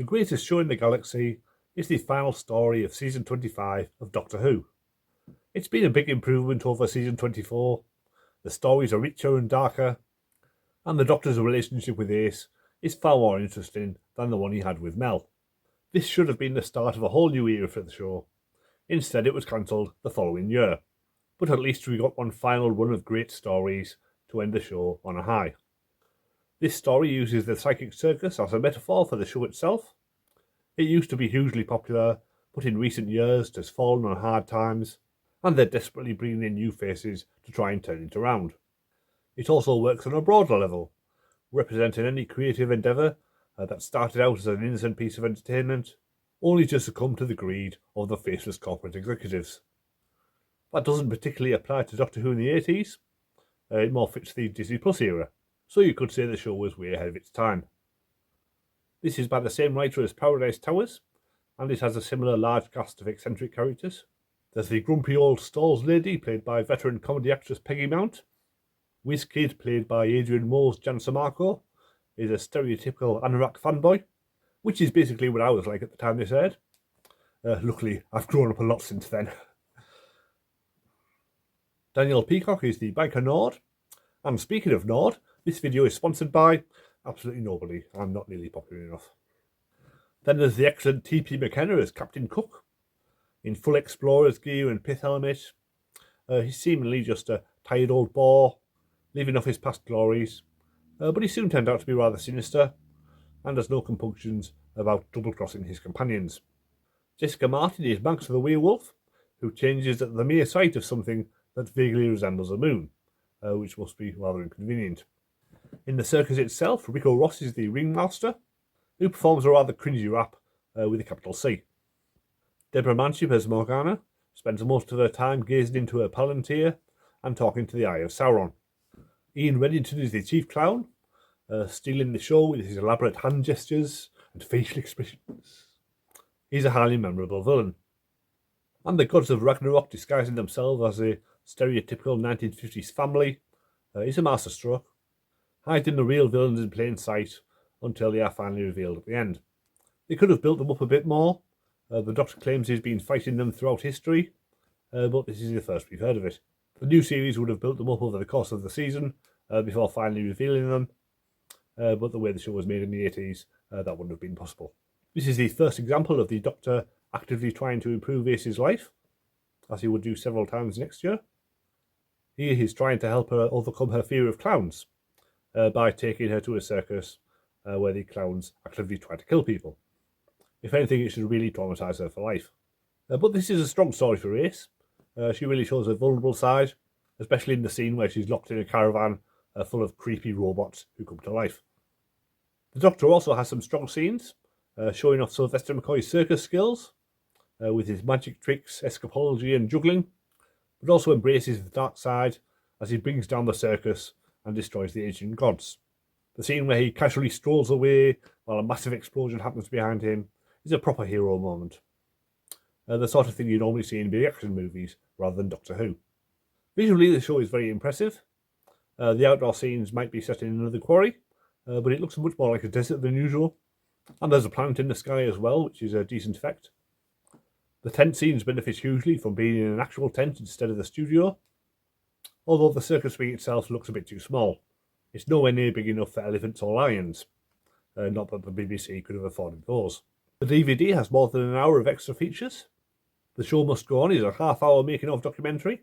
greatest show in the galaxy is the final story of Season 25 of Doctor Who. It's been a big improvement over Season 24. The stories are richer and darker, and the Doctor's relationship with Ace is far more interesting than the one he had with Mel. This should have been the start of a whole new era for the show. Instead, it was cancelled the following year. But at least we got one final run of great stories to end the show on a high. This story uses the psychic circus as a metaphor for the show itself. It used to be hugely popular, but in recent years it has fallen on hard times, and they're desperately bringing in new faces to try and turn it around. It also works on a broader level, representing any creative endeavour that started out as an innocent piece of entertainment, only to succumb to the greed of the faceless corporate executives. That doesn't particularly apply to Doctor Who in the 80s. It more fits the Disney Plus era, so you could say the show was way ahead of its time. This is by the same writer as Paradise Towers, and it has a similar large cast of eccentric characters. There's the grumpy old stalls lady, played by veteran comedy actress Peggy Mount. WizKid, played by Adrian Moore's Jan Samarco, is a stereotypical Anorak fanboy, which is basically what I was like at the time this aired. Luckily, I've grown up a lot since then. Daniel Peacock is the biker Nord. And speaking of Nord, this video is sponsored by absolutely nobody. I'm not nearly popular enough. Then there's the excellent T.P. McKenna as Captain Cook. In full explorer's gear and pith helmet. He's seemingly just a tired old bore, living off his past glories. But he soon turned out to be rather sinister, and has no compunctions about double-crossing his companions. Jessica Martin is Manx the werewolf, who changes at the mere sight of something that vaguely resembles a moon, which must be rather inconvenient. In the circus itself, Rico Ross is the ringmaster, who performs a rather cringy rap with a capital C. Deborah Manship as Morgana spends most of her time gazing into her palantir and talking to the Eye of Sauron. Ian Reddington is the chief clown, stealing the show with his elaborate hand gestures and facial expressions. He's a highly memorable villain. And the gods of Ragnarok, disguising themselves as a stereotypical 1950s family, is a masterstroke, hiding the real villains in plain sight until they are finally revealed at the end. They could have built them up a bit more. The Doctor claims he's been fighting them throughout history, but this is the first we've heard of it. The new series would have built them up over the course of the season before finally revealing them, but the way the show was made in the 80s, that wouldn't have been possible. This is the first example of the Doctor actively trying to improve Ace's life, as he would do several times next year. Here he's trying to help her overcome her fear of clowns by taking her to a circus where the clowns actively try to kill people. If anything, it should really traumatise her for life. But this is a strong story for Ace. She really shows her vulnerable side, especially in the scene where she's locked in a caravan full of creepy robots who come to life. The Doctor also has some strong scenes, showing off Sylvester McCoy's circus skills, with his magic tricks, escapology and juggling, but also embraces the dark side as he brings down the circus and destroys the ancient gods. The scene where he casually strolls away while a massive explosion happens behind him is a proper hero moment. The sort of thing you normally see in big action movies rather than Doctor Who. Visually, the show is very impressive. The outdoor scenes might be set in another quarry, but it looks much more like a desert than usual. And there's a planet in the sky as well, which is a decent effect. The tent scenes benefit hugely from being in an actual tent instead of the studio, although the circus wing itself looks a bit too small. It's nowhere near big enough for elephants or lions, not that the BBC could have afforded those. The DVD has more than an hour of extra features. The Show Must Go On is a half-hour making-of documentary,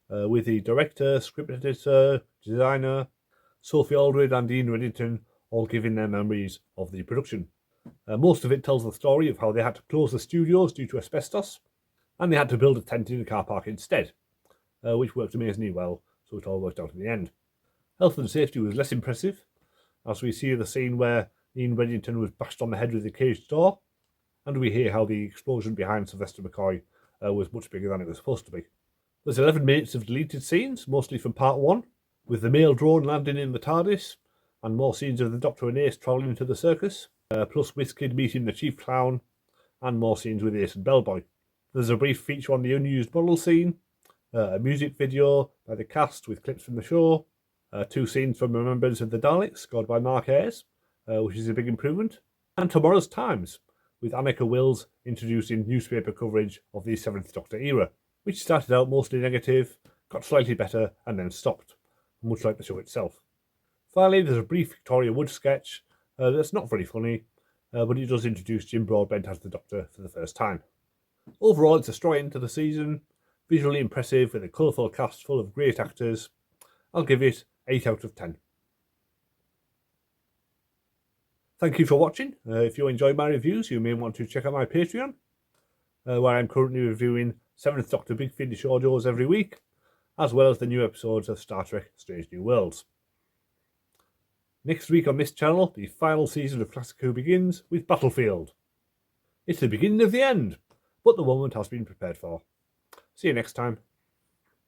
with the director, script editor, designer, Sophie Aldred and Ian Reddington all giving their memories of the production. Most of it tells the story of how they had to close the studios due to asbestos, and they had to build a tent in a car park instead, which worked amazingly well, so it all worked out in the end. Health and safety was less impressive, as we see the scene where Ian Reddington was bashed on the head with a caged door, and we hear how the explosion behind Sylvester McCoy was much bigger than it was supposed to be. There's 11 minutes of deleted scenes, mostly from part 1, with the mail drone landing in the TARDIS, and more scenes of the Doctor and Ace travelling to the circus, plus WizKid meeting the chief clown, and more scenes with Ace and Bellboy. There's a brief feature on the unused model scene, a music video by the cast with clips from the show, 2 scenes from Remembrance of the Daleks, scored by Mark Ayres, which is a big improvement, and tomorrow's Times, with Anneka Wills introducing newspaper coverage of the 7th Doctor era, which started out mostly negative, got slightly better, and then stopped, much like the show itself. Finally, there's a brief Victoria Wood sketch that's not very funny, but it does introduce Jim Broadbent as the Doctor for the first time. Overall, it's a strong end to the season, visually impressive with a colourful cast full of great actors. I'll give it 8 out of 10. Thank you for watching. If you enjoyed my reviews, you may want to check out my Patreon, where I'm currently reviewing 7th Doctor Big Finish audios every week, as well as the new episodes of Star Trek Strange New Worlds. Next week on this channel, the final season of Classic Who begins with Battlefield. It's the beginning of the end, but the moment has been prepared for. See you next time.